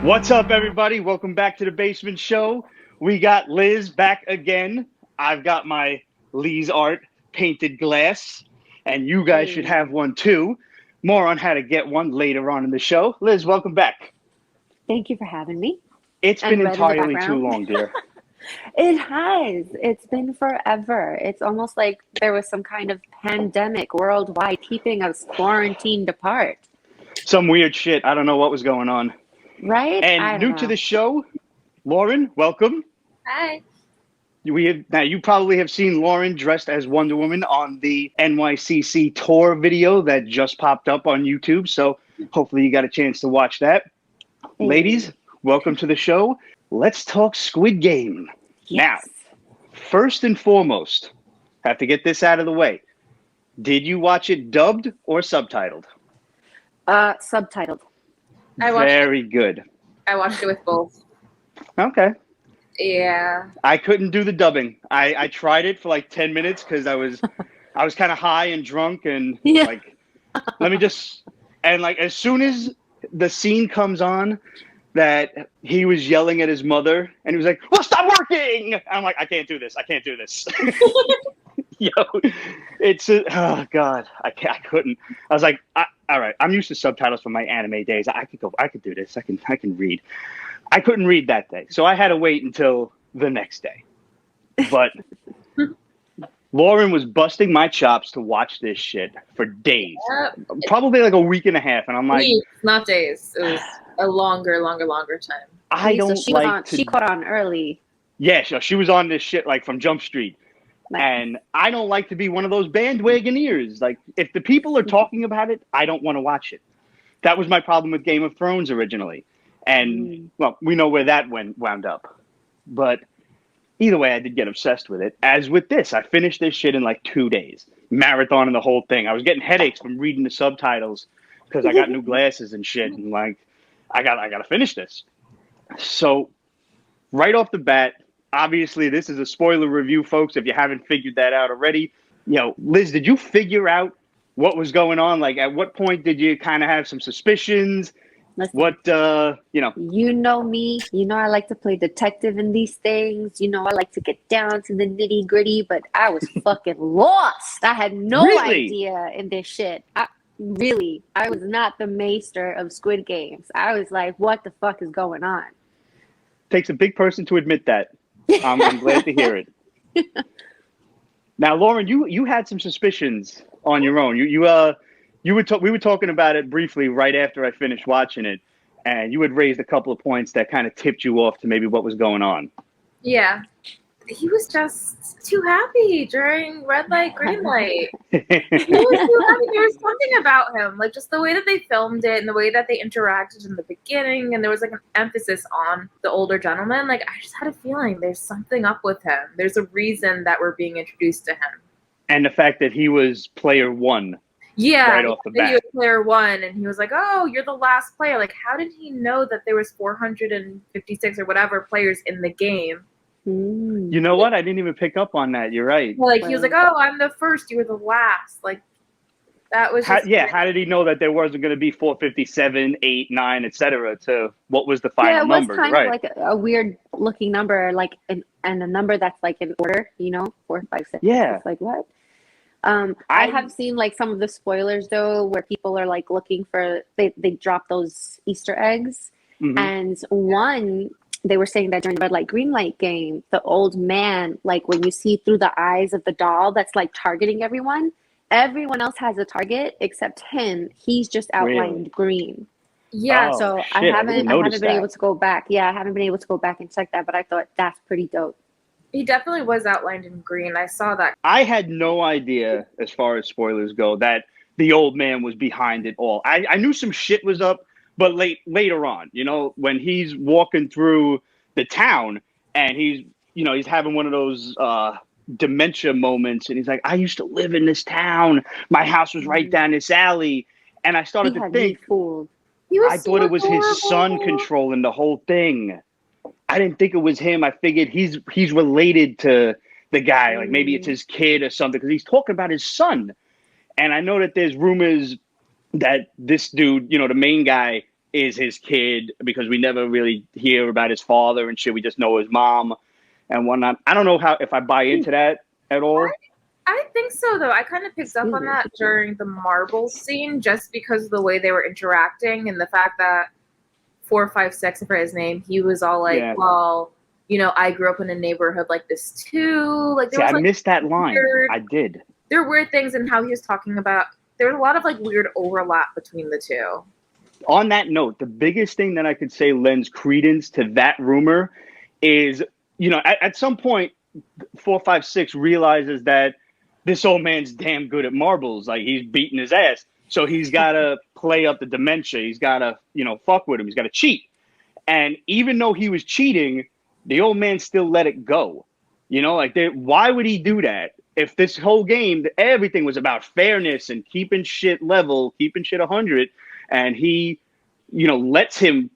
What's up, everybody? Welcome back to the Basement Show. We got Liz back again. I've got my Lee's art painted glass, and you guys should have one too. More on how to get one later on in the show. Liz, welcome back. Thank you for having me. It's been entirely too long, dear. It has. It's been forever. It's almost like there was some kind of pandemic worldwide keeping us quarantined apart. Some weird shit. I don't know what was going on. Right? And new to the show, Lauren, welcome. Hi. Now you probably have seen Lauren dressed as Wonder Woman on the NYCC tour video that just popped up on YouTube. So hopefully you got a chance to watch that. Ladies, welcome to the show. Let's talk Squid Game. Yes. Now, first and foremost, have to get this out of the way. Did you watch it dubbed or subtitled? Subtitled. Very good. I watched it with both. Okay. Yeah. I couldn't do the dubbing. I tried it for like 10 minutes because I was kind of high and drunk and like, let me just, and like as soon as the scene comes on that he was yelling at his mother and he was like, well, stop working. I'm like, I can't do this. I can't do this. Yo, it's oh God, I couldn't. I was like, all right, I'm used to subtitles from my anime days. I could do this. I can read. I couldn't read that day, so I had to wait until the next day. But Lauren was busting my chops to watch this shit for days, probably like a week and a half, and I'm like, weeks, not days. It was a longer time. I don't She caught on early. Yeah, she was on this shit like from Jump Street. And I don't like to be one of those bandwagoners. Like, if the people are talking about it, I don't want to watch it. That was my problem with Game of Thrones originally. And, well, we know where that wound up. But either way, I did get obsessed with it. As with this, I finished this shit in like 2 days. Marathoning the whole thing. I was getting headaches from reading the subtitles because I got new glasses and shit. And, like, I got to finish this. So, right off the bat, obviously, this is a spoiler review, folks, if you haven't figured that out already. You know, Liz, did you figure out what was going on? Like, at what point did you kind of have some suspicions? Listen, You know me. You know I like to play detective in these things. You know I like to get down to the nitty gritty, but I was fucking lost. I had no idea in this shit. I was not the maester of Squid Games. I was like, what the fuck is going on? Takes a big person to admit that. I'm glad to hear it. Now, Lauren, you had some suspicions on your own. We were talking about it briefly right after I finished watching it, and you had raised a couple of points that kind of tipped you off to maybe what was going on. Yeah. He was just too happy during red light, green light. He was too happy. There was something about him, like just the way that they filmed it and the way that they interacted in the beginning, and there was like an emphasis on the older gentleman. Like I just had a feeling there's something up with him. There's a reason that we're being introduced to him. And the fact that he was player one. Yeah, right off the bat. He was player one, and he was like, "Oh, you're the last player." Like, how did he know that there was 456 or whatever players in the game? You know what? I didn't even pick up on that. You're right. Like he was like, "Oh, I'm the first. You were the last." Like that was. How did he know that there wasn't going to be 457, 8, 9, etc. to what was the final number? Yeah, it was kind of like a weird looking number, like and a number that's like in order. 4, 5, 6. Yeah. It's like what? I have seen like some of the spoilers though, where people are like looking for they drop those Easter eggs, and one. They were saying that during the red light, green light game, the old man, like when you see through the eyes of the doll that's like targeting everyone else has a target except him. He's just outlined green. Yeah. So shit, I haven't been able to go back. Yeah, I haven't been able to go back and check that, but I thought that's pretty dope. He definitely was outlined in green. I saw that. I had no idea, as far as spoilers go, that the old man was behind it all. I knew some shit was up. But later on, when he's walking through the town and he's having one of those dementia moments and he's like, I used to live in this town. My house was right down this alley. And I started to think, I thought it was his son controlling the whole thing. I didn't think it was him. I figured he's related to the guy. Like maybe it's his kid or something because he's talking about his son. And I know that there's rumors that this dude, the main guy, is his kid, because we never really hear about his father and shit. We just know his mom and whatnot. I don't know if I buy into that at all. I think so, though. I kind of picked up on that during the marble scene, just because of the way they were interacting and the fact that 456, for his name, he was all like, well, you know, I grew up in a neighborhood like this too. Like, I missed that line. I did. There were weird things in how he was talking about. There was a lot of like weird overlap between the two. On that note, the biggest thing that I could say lends credence to that rumor is, you know, at some point, 456 realizes that this old man's damn good at marbles. Like, he's beating his ass. So he's got to play up the dementia. He's got to, you know, fuck with him. He's got to cheat. And even though he was cheating, the old man still let it go. You know, like, why would he do that? If this whole game, everything was about fairness and keeping shit level, keeping shit 100, and he, you know, lets him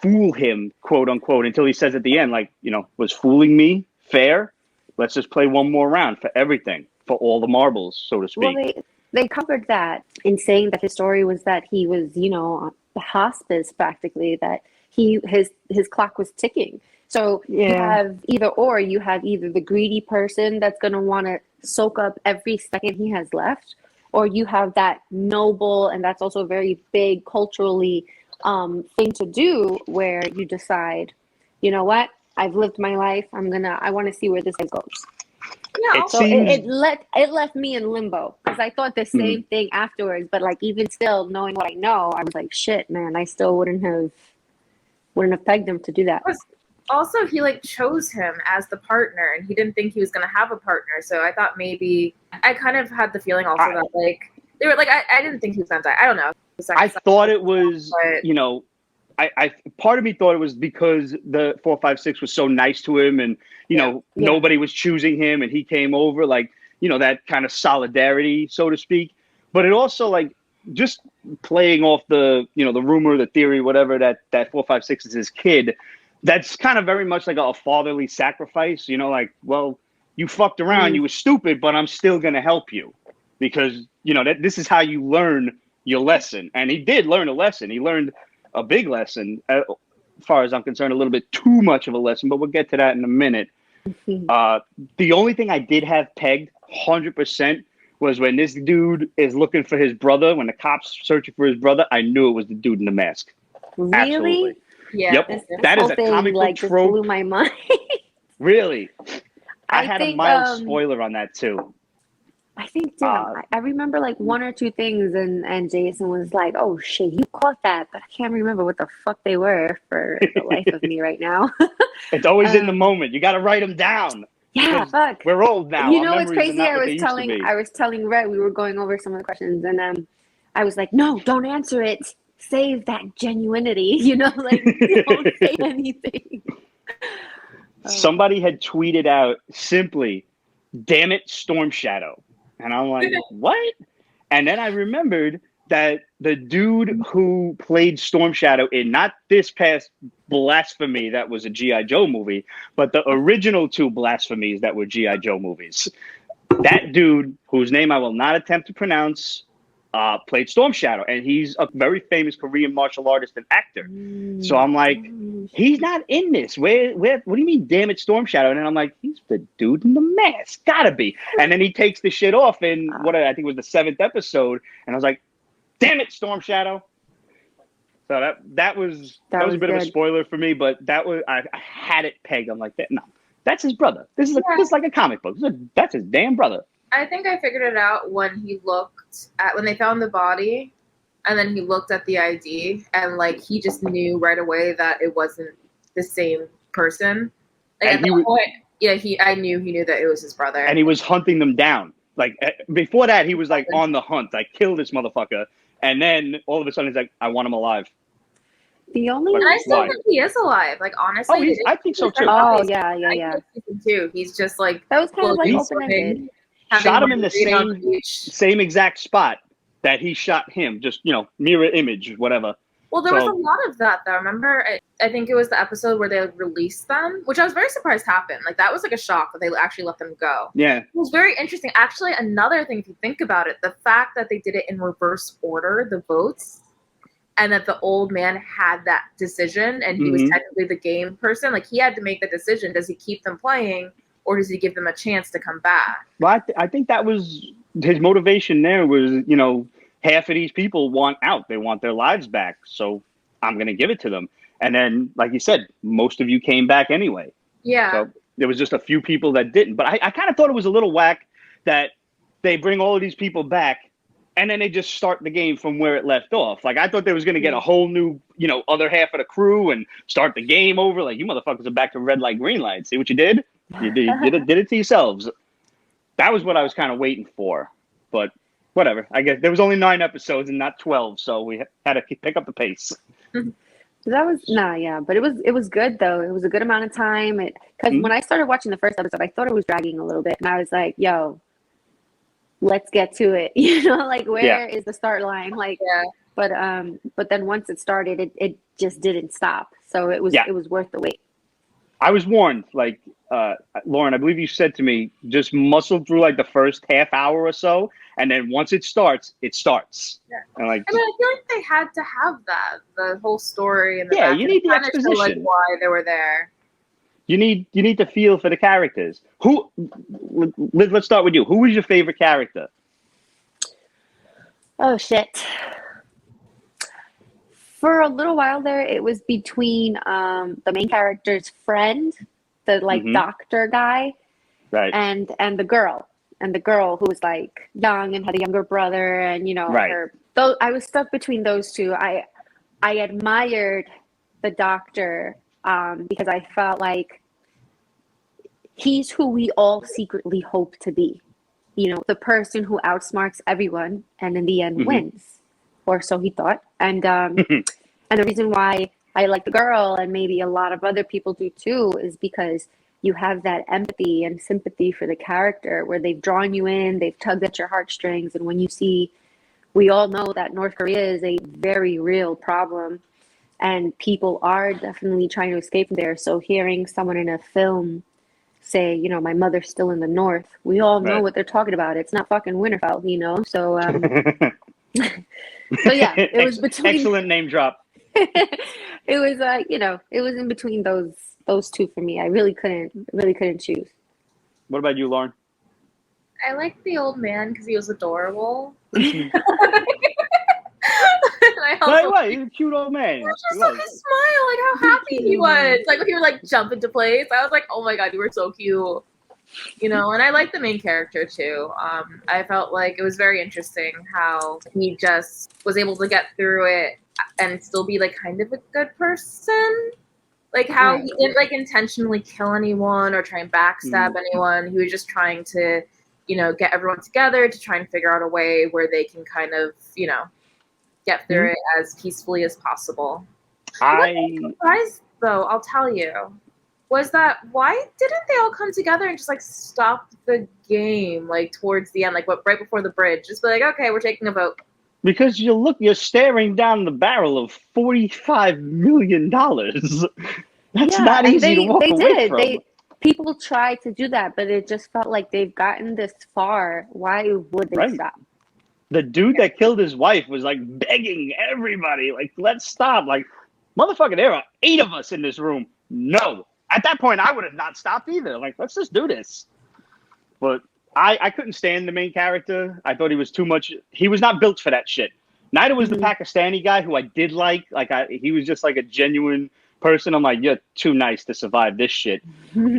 fool him, quote unquote, until he says at the end, like, you know, was fooling me fair? Let's just play one more round for everything, for all the marbles, so to speak. Well, they covered that in saying that his story was that he was, you know, on the hospice practically, that his clock was ticking. So you have either or. You have either the greedy person that's going to want to soak up every second he has left, or you have that noble, and that's also a very big culturally thing to do, where you decide, you know what, I've lived my life. I want to see where this goes. Yeah. It left me in limbo, because I thought the same thing afterwards. But like, even still, knowing what I know, I was like, shit, man, I still wouldn't have pegged him to do that. Also, he like chose him as the partner, and he didn't think he was going to have a partner. So I thought maybe, I kind of had the feeling also that like they were like, I didn't think he was going to die. I don't know. I thought it was, you know, I part of me thought it was because the 456 was so nice to him, and you know, nobody was choosing him, and he came over, like, you know, that kind of solidarity, so to speak. But it also, like, just playing off the, you know, the rumor, the theory, whatever, that 456 is his kid. That's kind of very much like a fatherly sacrifice, you know, like, well, you fucked around, you were stupid, but I'm still going to help you, because, you know, this is how you learn your lesson. And he did learn a lesson. He learned a big lesson, as far as I'm concerned, a little bit too much of a lesson, but we'll get to that in a minute. The only thing I did have pegged 100% was when this dude is looking for his brother, when the cops searching for his brother, I knew it was the dude in the mask. Really? Absolutely. Yeah. Yep. That is a comic book trope. Blew my mind. Really? I had a mild spoiler on that too. I think, I remember like one or two things, and Jason was like, oh shit, you caught that, but I can't remember what the fuck they were for the life of me right now. It's always in the moment. You got to write them down. Yeah, fuck. We're old now. You know what's crazy? I was telling Red, we were going over some of the questions, and I was like, no, don't answer it. Save that genuinity, you know, like, don't say anything. Somebody had tweeted out simply, damn it, Storm Shadow. And I'm like, what? And then I remembered that the dude who played Storm Shadow in not this past Blasphemy that was a G.I. Joe movie, but the original two Blasphemies that were G.I. Joe movies, that dude, whose name I will not attempt to pronounce, played Storm Shadow, and he's a very famous Korean martial artist and actor. So I'm like, he's not in this. Where? What do you mean, damn it, Storm Shadow? And then I'm like, he's the dude in the mask. Gotta be. And then he takes the shit off in what I think was the 7th episode, and I was like, damn it, Storm Shadow. So that was a bit of a spoiler for me, but I had it pegged. I'm like, no, that's his brother. This is like a comic book. That's his damn brother. I think I figured it out when when they found the body, and then he looked at the ID, and like he just knew right away that it wasn't the same person. Like, at that point, I knew he knew that it was his brother, and he was hunting them down. Like, before that, he was like on the hunt. Like, kill this motherfucker, and then all of a sudden he's like, I want him alive. I still think he is alive. Like, honestly, I think so too. Oh yeah. He's just like, that was kind of like open-ended. Shot him in the same exact spot that he shot him, just, you know, mirror image, whatever. Well, there was a lot of that, though. Remember, I think it was the episode where they released them, which I was very surprised happened. Like, that was like a shock that they actually let them go. Yeah. It was very interesting. Actually, another thing, if you think about it, the fact that they did it in reverse order, the votes, and that the old man had that decision, and he was technically the game person. Like, he had to make the decision: does he keep them playing, or does he give them a chance to come back? Well, I think that was his motivation. There was, half of these people want out; they want their lives back. So I'm going to give it to them. And then, like you said, most of you came back anyway. Yeah. So there was just a few people that didn't. But I kind of thought it was a little whack that they bring all of these people back and then they just start the game from where it left off. Like, I thought they was going to get a whole new, other half of the crew and start the game over. Like, you motherfuckers are back to red light, green light. See what you did? You did it to yourselves. That was what I was kind of waiting for. But whatever. I guess there was only 9 episodes and not 12. So we had to pick up the pace. That was but it was good though. It was a good amount of time. Because when I started watching the first episode, I thought it was dragging a little bit, and I was like, "Yo, let's get to it." Like, where is the start line? Like, but then once it started, it just didn't stop. So it was worth the wait. I was warned, like, Lauren, I believe you said to me, just muscle through like the first half hour or so, and then once it starts, it starts. Yeah. And like, I feel like they had to have that, the whole story and the you need the exposition. like why they were there. You need to feel for the characters. Let's start with you. Who was your favorite character? Oh shit. For a little while there, it was between the main character's friend, the doctor guy, right, and the girl who was like young and had a younger brother, and her. Though I was stuck between those two. I admired the doctor because I felt like he's who we all secretly hope to be. The person who outsmarts everyone and in the end wins. Or so he thought. And and the reason why I like the girl, and maybe a lot of other people do too, is because you have that empathy and sympathy for the character where they've drawn you in, they've tugged at your heartstrings. And when you see, we all know that North Korea is a very real problem and people are definitely trying to escape from there. So hearing someone in a film say, my mother's still in the North, we all know what they're talking about. It's not fucking Winterfell, so so yeah, it was between. Excellent name drop. It was it was in between those two for me. I really couldn't choose. What about you, Lauren? I liked the old man because he was adorable. What? He's a cute old man. Just his smile, like how happy he was. Like when he would like jump into place. I was like, oh my god, you were so cute. And I like the main character too. I felt like it was very interesting how he just was able to get through it and still be like kind of a good person. Like how he didn't like intentionally kill anyone or try and backstab anyone. He was just trying to, get everyone together to try and figure out a way where they can kind of, get through it as peacefully as possible. I was surprised though, I'll tell you. Was that why didn't they all come together and just like stop the game like towards the end, like right before the bridge? Just be like, okay, we're taking a vote. Because you're staring down the barrel of $45 million. That's not easy to walk away from. People try to do that, but it just felt like they've gotten this far. Why would they stop? The dude that killed his wife was like begging everybody, like, let's stop. Like, motherfucker, there are 8 of us in this room. No. At that point, I would have not stopped either. Like, let's just do this. But I couldn't stand the main character. I thought he was too much. He was not built for that shit. Neither was the Pakistani guy, who I did like. Like, he was just like a genuine person. I'm like, you're too nice to survive this shit.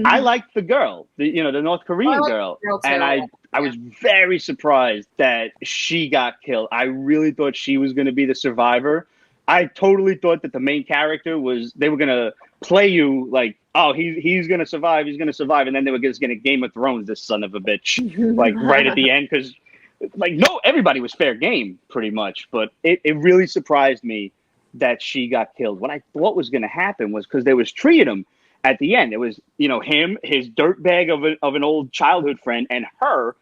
I liked the girl, the North Korean girl. And I was very surprised that she got killed. I really thought she was going to be the survivor. I totally thought that the main character they were going to play you like, oh, he's going to survive. He's going to survive. And then they were just going to Game of Thrones this son of a bitch, like right at the end. Because like, no, everybody was fair game pretty much. But it really surprised me that she got killed. What I thought was going to happen was because there was 3 of them at the end. It was, him, his dirtbag of an old childhood friend, and her.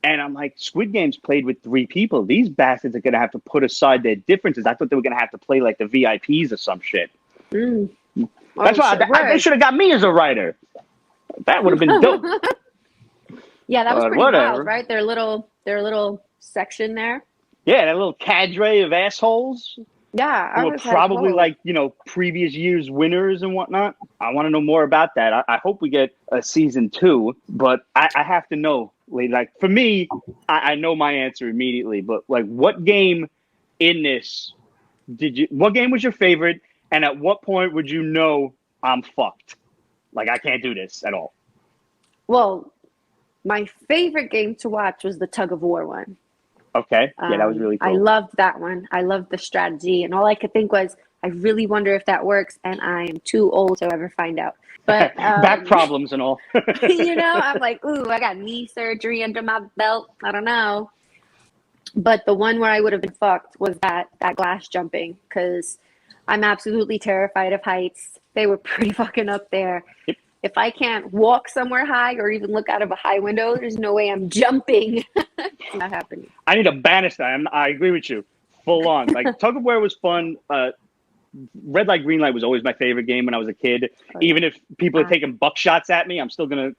And I'm like, Squid Game's played with 3 people. These bastards are going to have to put aside their differences. I thought they were going to have to play like the VIPs or some shit. That's why they should have got me as a writer. That would have been dope. Yeah, that was pretty wild, right? Their little section there. Yeah, that little cadre of assholes. Yeah, I who are was probably whoa. like, previous year's winners and whatnot. I want to know more about that. I hope we get a season 2, but I have to know. Like for me, I know my answer immediately, but like what game in this what game was your favorite? And at what point would you know I'm fucked? Like I can't do this at all. Well, my favorite game to watch was the tug of war one. Okay. Yeah, that was really I cool. loved that one. I loved the strategy, and all I could think was, I really wonder if that works, and I am too old to ever find out. But back problems and all. I'm like, ooh, I got knee surgery under my belt. I don't know. But the one where I would have been fucked was that glass jumping, because I'm absolutely terrified of heights. They were pretty fucking up there. Yep. If I can't walk somewhere high or even look out of a high window, there's no way I'm jumping. It's not happening. I need to banish that. I agree with you. Full on. Like tug of war was fun. Red light, green light was always my favorite game when I was a kid. Oh, yeah. Even if people are taking buckshots at me, I'm still gonna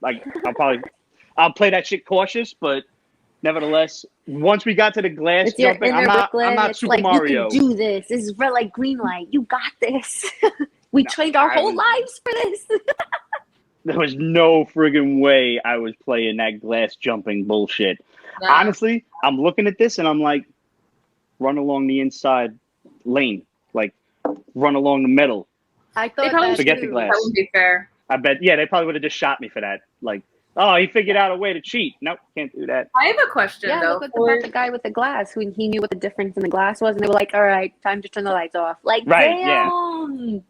I'll play that shit cautious, but nevertheless, once we got to the glass It's your jumping, inner Brooklyn. I'm not It's Super like, Mario. you can do this. This is red light, green light. You got this. We trained our whole lives for this. There was no friggin' way I was playing that glass jumping bullshit. No. Honestly, I'm looking at this and I'm like, run along the inside lane. Like, run along the middle. I thought probably Forget the glass. That wouldn't be fair. I bet, yeah, they probably would have just shot me for that. Like, oh, he figured out a way to cheat. Nope, can't do that. I have a question Yeah, though. look at the guy with the glass, who he knew what the difference in the glass was, and they were like, all right, time to turn the lights off. Like, Right, damn.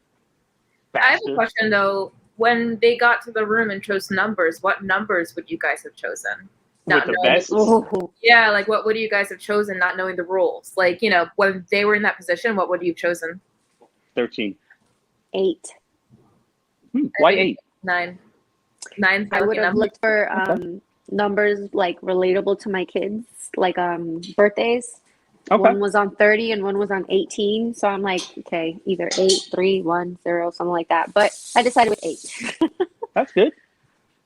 I have a question though. When they got to the room and chose numbers, what numbers would you guys have chosen? With the best? Yeah, like what would you guys have chosen not knowing the rules? Like, when they were in that position, what would you have chosen? 13. 8. Why 8? 9. 9's my I would lucky have number. looked for numbers like relatable to my kids, like birthdays. Okay. One was on 30 and one was on 18. So I'm like, okay, either 8, 3, 1, 0, something like that. But I decided with 8. That's good.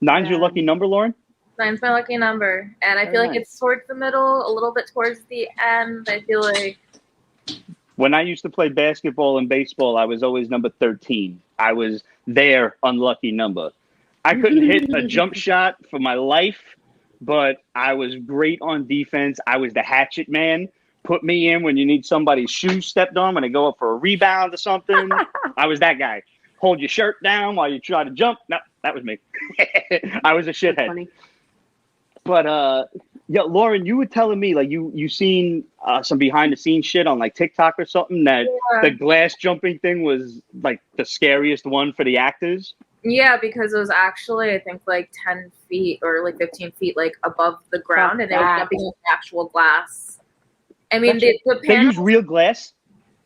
9's your lucky number, Lauren? 9's my lucky number. And I feel like it's towards the middle, a little bit towards the end. I feel like when I used to play basketball and baseball, I was always number 13. I was their unlucky number. I couldn't hit a jump shot for my life, but I was great on defense. I was the hatchet man. Put me in when you need somebody's shoes stepped on when they go up for a rebound or something. I was that guy. Hold your shirt down while you try to jump. No, that was me. I was a shithead. Funny. But yeah, Lauren, you were telling me like you seen some behind the scenes shit on like TikTok or something that the glass jumping thing was like the scariest one for the actors. Yeah, because it was actually I think like 10 feet or like 15 feet like above the ground, and they were jumping with actual glass. I mean, the panels, they use real glass.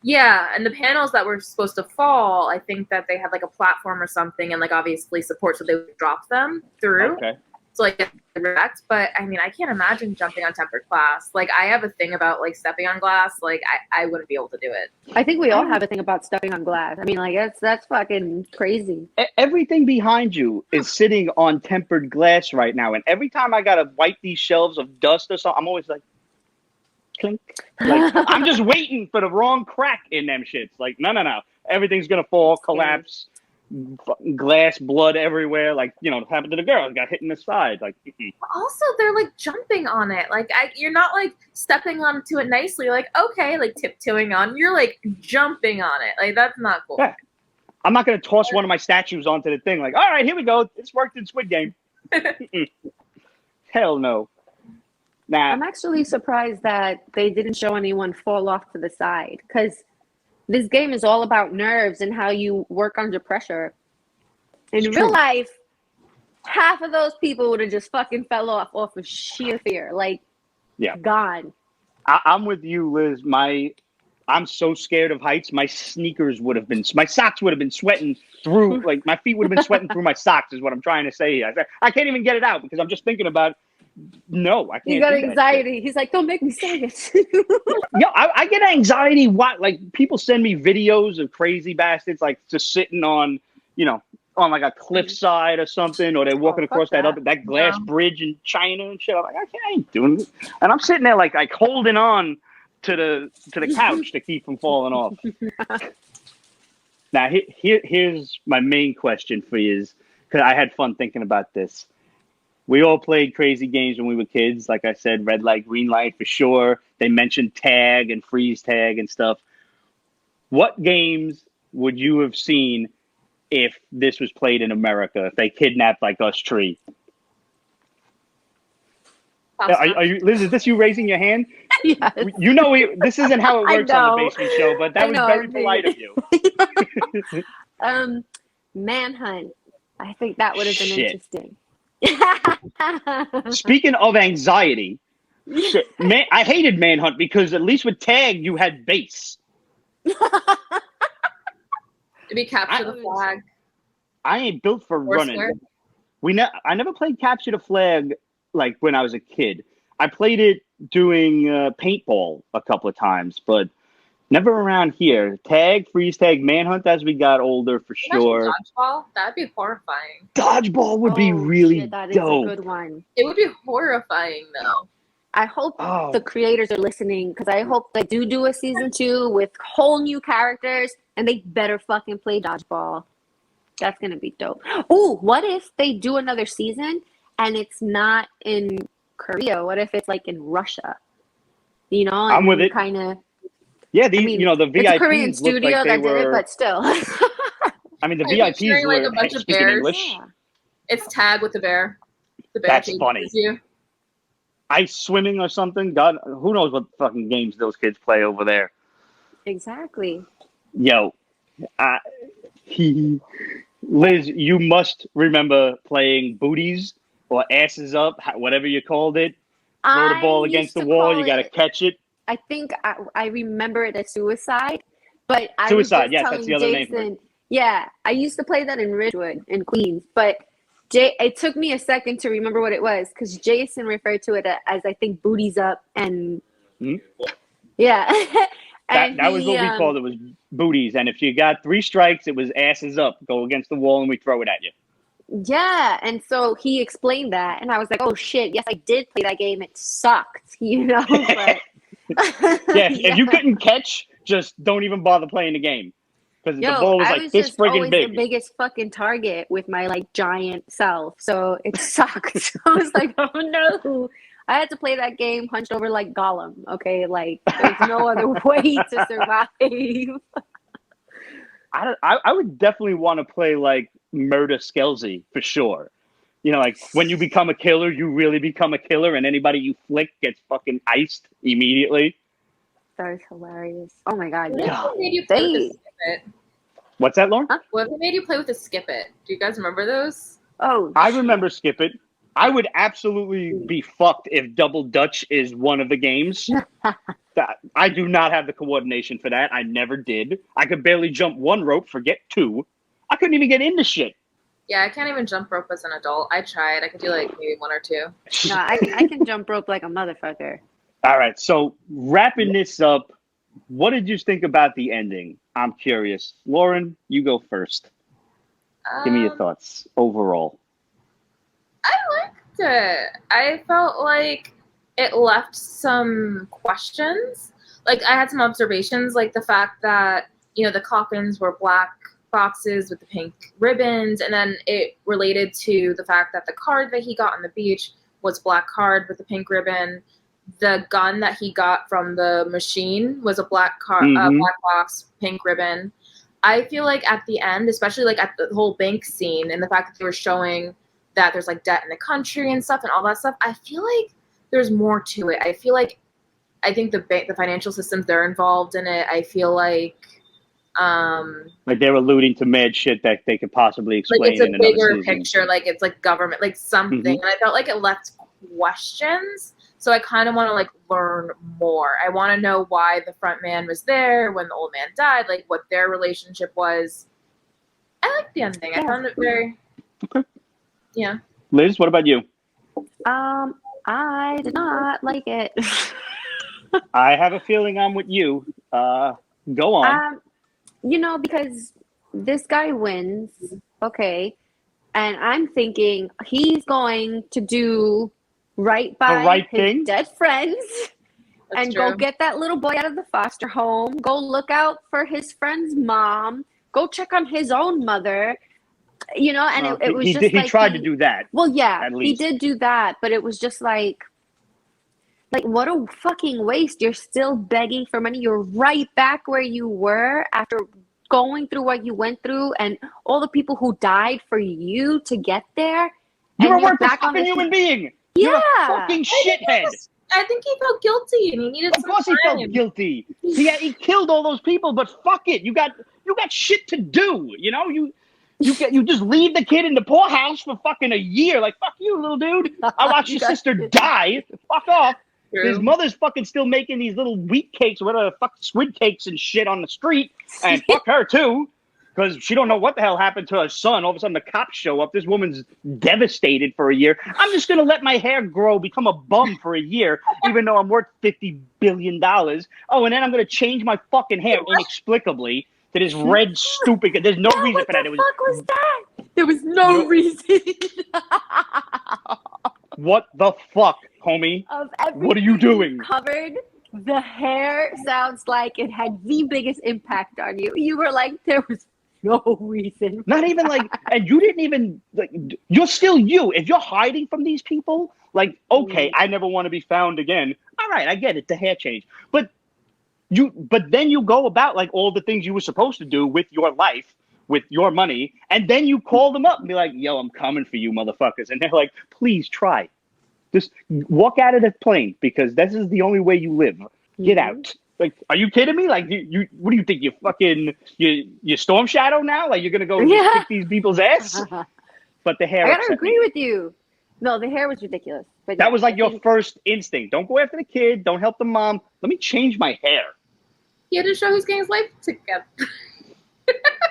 Yeah, and the panels that were supposed to fall, I think that they had like a platform or something, and like obviously support, so they would drop them through. Okay. So like direct, but I mean, I can't imagine jumping on tempered glass. Like I have a thing about like stepping on glass. Like I wouldn't be able to do it. I think we all have a thing about stepping on glass. I mean, like that's fucking crazy. Everything behind you is sitting on tempered glass right now, and every time I gotta wipe these shelves of dust or something, I'm always like, clink. Like I'm just waiting for the wrong crack in them shits. Like no, everything's gonna fall, collapse. Glass, blood everywhere. Like it happened to the girl. Got hit in the side. Like also, they're like jumping on it. Like you're not like stepping onto it nicely. You're like okay, like tiptoeing on. You're like jumping on it. Like that's not cool. Yeah. I'm not gonna toss one of my statues onto the thing. Like all right, here we go. It's worked in Squid Game. Hell no. Nah. I'm actually surprised that they didn't show anyone fall off to the side, because this game is all about nerves and how you work under pressure. In real life, half of those people would have just fucking fell off of sheer fear. Like, gone. I'm with you, Liz. I'm so scared of heights. My socks would have been sweating through, like my feet would have been sweating through my socks is what I'm trying to say here. I can't even get it out because I'm just thinking about no, I can't. You got anxiety. He's like, don't make me say it. Yo, I get anxiety. Like people send me videos of crazy bastards like just sitting on, on like a cliffside or something, or they're walking across that glass bridge in China and shit. I'm like, I ain't doing it. And I'm sitting there like holding on to the couch to keep from falling off. Now, here's my main question for you is, because I had fun thinking about this. We all played crazy games when we were kids. Like I said, red light, green light for sure. They mentioned tag and freeze tag and stuff. What games would you have seen if this was played in America, if they kidnapped like us tree? Are you, Liz, is this you raising your hand? Yes. You know, this isn't how it works on the basement show, but that was very polite of you. Manhunt. I think that would have been interesting. Speaking of anxiety, I hated Manhunt because at least with tag, you had base. Did we capture the flag? I ain't built for running. I never played capture the flag like when I was a kid. I played it doing paintball a couple of times, but never around here. Tag, freeze tag, manhunt as we got older for sure. Dodgeball? That'd be horrifying. Dodgeball would be really shit, that dope. Is a good one. It would be horrifying though. I hope the creators are listening, because I hope they do a season 2 with whole new characters, and they better fucking play dodgeball. That's gonna be dope. Oh, what if they do another season and it's not in Korea? What if it's like in Russia? You know, I'm with it. Kind of. Yeah, the VIPs it's a Korean studio like that did it, but still. I mean, the VIPs like were a bunch of speaking bears. English. Yeah. It's tag with the bear. The bear That's funny. You. Ice swimming or something. God, who knows what fucking games those kids play over there. Exactly. Yo, Liz, you must remember playing booties or asses up, whatever you called it. Throw the ball against the wall. You got to catch it. I think I remember it as suicide, but Suicide, yes, that's the other name for it. Yeah, I used to play that in Ridgewood in Queens, but it took me a second to remember what it was, because Jason referred to it as, I think, booties up, and yeah. And that was what we called it, was booties. And if you got 3 strikes, it was asses up. Go against the wall and we throw it at you. Yeah, and so he explained that, and I was like, oh shit, yes, I did play that game. It sucked, you know? But if you couldn't catch, just don't even bother playing the game. Because the ball was like this friggin' big. The biggest fucking target with my like giant self, so it sucked. I was like, oh no. I had to play that game hunched over like Gollum. Okay, like there's no other way to survive. I would definitely want to play like Murder Skelzy for sure. You know, like when you become a killer, you really become a killer, and anybody you flick gets fucking iced immediately. That is hilarious. Oh my god! Yeah. Made you play with the skip it? What's that, Lauren? Huh? What if they made you play with the skip it? Do you guys remember those? Oh, I remember skip it. I would absolutely be fucked if Double Dutch is one of the games. I do not have the coordination for that. I never did. I could barely jump 1 rope, forget 2. I couldn't even get into shit. Yeah, I can't even jump rope as an adult. I tried. I could do like maybe 1 or 2. No, I can jump rope like a motherfucker. All right, so wrapping this up, what did you think about the ending? I'm curious. Lauren, you go first. Give me your thoughts overall. I liked it. I felt like it left some questions. Like I had some observations, like the fact that, you know, the coffins were black boxes with the pink ribbons, and then it related to the fact that the card that he got on the beach was black card with the pink ribbon. The gun that he got from the machine was a black card, black box, pink ribbon. I feel like at the end, especially like at the whole bank scene and the fact that they were showing that there's like debt in the country and stuff and all that stuff, I feel like there's more to it. I feel like, I think the financial systems, they're involved in it. I feel like they're alluding to mad shit that they could possibly explain. Like it's a in bigger picture, like it's like government, like something. And I felt like it left questions. So I kind of want to like learn more. I want to know why the front man was there when the old man died, like what their relationship was. I like the ending. I found it very yeah. Liz, what about you? I did not like it. I have a feeling I'm with you. Go on. You know, because this guy wins, okay, and I'm thinking he's going to do right by his dead friends, That's and true. go get that little boy out of the foster home. Go look out for his friend's mom. Go check on his own mother. You know, and it was just he like tried to do that. Well, yeah, at he least. did do that, but it was just like what a fucking waste. You're still begging for money. You're right back where you were after going through what you went through and all the people who died for you to get there. You're a you're worthless fucking human being. Yeah. You're a fucking shithead. I think he felt guilty and he needed Of course he felt guilty. He killed all those people, but fuck it. You got shit to do. You know, you just leave the kid in the poorhouse for fucking a year. Like, fuck you, little dude. I watched your sister die. Fuck off. True. His mother's fucking still making these little wheat cakes, whatever the fuck, squid cakes and shit on the street. And fuck her too. Because she don't know what the hell happened to her son. All of a sudden the cops show up. This woman's devastated for a year. I'm just going to let my hair grow, become a bum for a year, even though I'm worth $50 billion. Oh, and then I'm going to change my fucking hair inexplicably to this red stupid. There's no reason for that. What the fuck was that? There was no reason. What the fuck, homie? What are you doing? Covered. The hair sounds like it had the biggest impact on you. You were like, there was no reason. Not even like, and you didn't even, like, you're still you. If you're hiding from these people, like, okay, I never want to be found again. All right, I get it, the hair change. But then you go about like all the things you were supposed to do with your life, with your money, and then you call them up and be like, yo, I'm coming for you, motherfuckers. And they're like, please try. Just walk out of the plane because this is the only way you live. Get out. Like, are you kidding me? Like, you what do you think? You Storm Shadow now? Like, you're gonna go kick these people's ass? But the hair. I gotta agree with you. No, the hair was ridiculous. But that was like your first instinct. Don't go after the kid. Don't help the mom. Let me change my hair. He had to show he's getting his life together.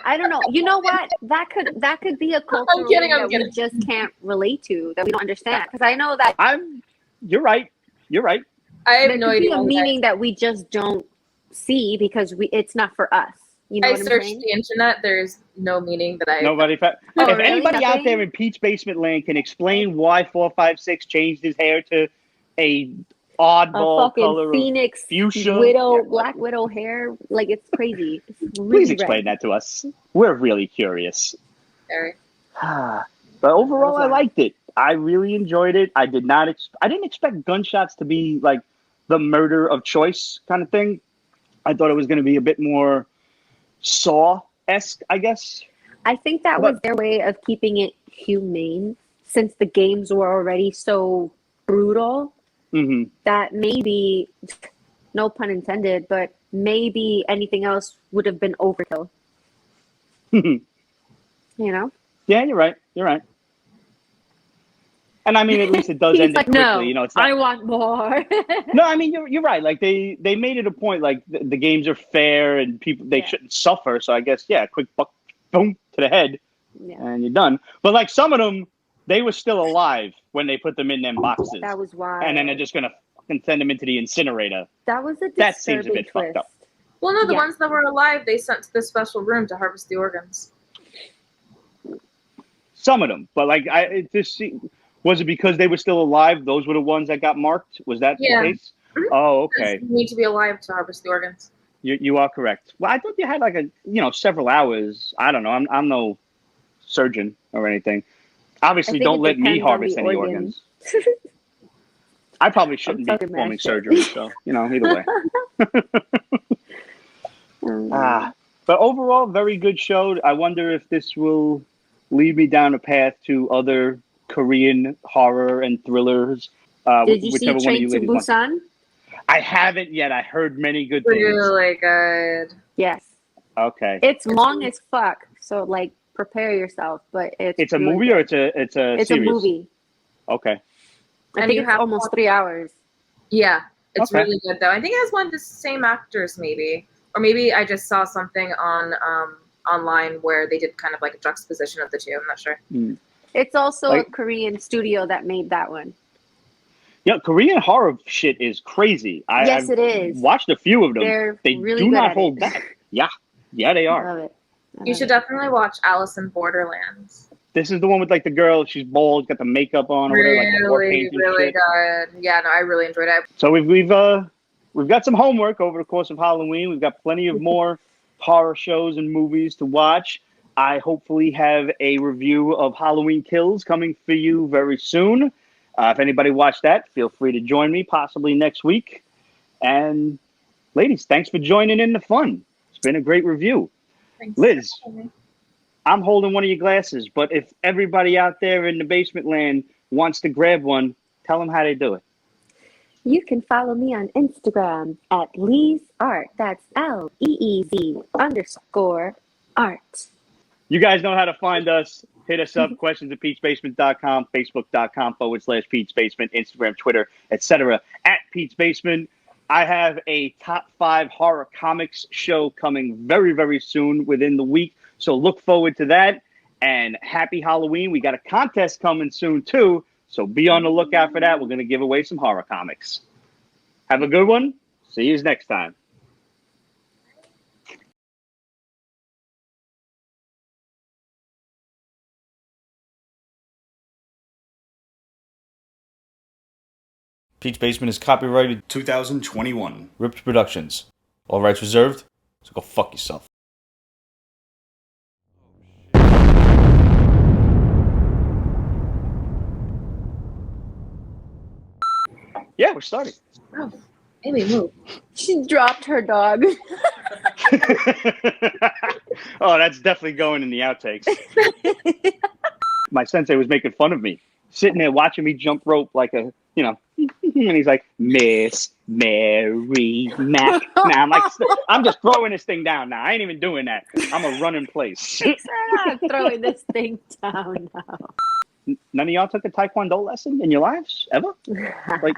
I don't know. You know what? That could be a cultural thing that we just can't relate to, that we don't understand. Because I know that You're right. I have no idea. A meaning that we just don't see because it's not for us. You know I what I'm searched saying? the internet. There's no meaning that I. Nobody. If really? anybody out there in Pete's Basement Land can explain why 456 changed his hair to a oddball color Phoenix of fuchsia, black widow hair, like it's crazy. It's really please explain that to us. We're really curious. Very. But overall, I liked it. I really enjoyed it. I didn't expect gunshots to be like the murder of choice kind of thing. I thought it was going to be a bit more Saw-esque, I guess. I think that was their way of keeping it humane, since the games were already so brutal. Mm-hmm. That maybe, no pun intended, but maybe anything else would have been overkill. You know? Yeah, you're right. And I mean, at least it does end it quickly. No, you know, it's not, I want more. No, I mean, you're right. Like they made it a point, like the games are fair and people they shouldn't suffer. So I guess quick buck, boom to the head, and you're done. But like some of them, they were still alive when they put them in them boxes. That was wild. And then they're just gonna fucking send them into the incinerator. That was a disturbing that seems a bit fucked up. Well, no, the ones that were alive, they sent to this special room to harvest the organs. Some of them, but like was it because they were still alive? Those were the ones that got marked. Was that the case? Mm-hmm. Oh, okay. You need to be alive to harvest the organs. You are correct. Well, I thought you had like several hours. I don't know. I'm no surgeon or anything. Obviously, don't let me harvest any organs. I probably shouldn't be performing surgery. So either way. But overall, very good show. I wonder if this will lead me down a path to other Korean horror and thrillers. Did you see Train to Busan? I haven't yet. I heard many good things. Really good. Yes. Okay. It's long as fuck, so like prepare yourself. But it's a really movie good. Or it's a series? A movie. Okay. I think it's almost 3 hours. Yeah, it's really good though. I think it has one of the same actors, maybe, or maybe I just saw something on online where they did kind of like a juxtaposition of the two. I'm not sure. It's also a Korean studio that made that one. Yeah, Korean horror shit is crazy. Yes, it is. Watched a few of them. They really do not hold back. Yeah, they are. I love it. You should definitely watch Alice in Borderlands. This is the one with like the girl. She's bald, got the makeup on, or whatever. Like really good. Yeah, no, I really enjoyed it. So we've we've got some homework over the course of Halloween. We've got plenty of more horror shows and movies to watch. I hopefully have a review of Halloween Kills coming for you very soon. If anybody watched that, feel free to join me possibly next week. And ladies, thanks for joining in the fun. It's been a great review. Thanks. Liz, I'm holding one of your glasses, but if everybody out there in the basement land wants to grab one, tell them how they do it. You can follow me on Instagram at Lee's Art. That's LEEZ_art. You guys know how to find us. Hit us up, questions@peachbasement.com, facebook.com/Pete's Basement, Instagram, Twitter, etc. @Pete's Basement. I have a top 5 horror comics show coming very, very soon within the week. So look forward to that. And happy Halloween. We got a contest coming soon, too. So be on the lookout for that. We're going to give away some horror comics. Have a good one. See you next time. Pete's Basement is copyrighted 2021. Rips Productions. All rights reserved, so go fuck yourself. Yeah, we're starting. Oh, Amy, move. She dropped her dog. Oh, that's definitely going in the outtakes. My sensei was making fun of me, sitting there watching me jump rope like a, and he's like, Miss Mary Mac. Now I'm just throwing this thing down now. I ain't even doing that. I'm a run in place. I'm throwing this thing down now. None of y'all took a Taekwondo lesson in your lives ever? Like.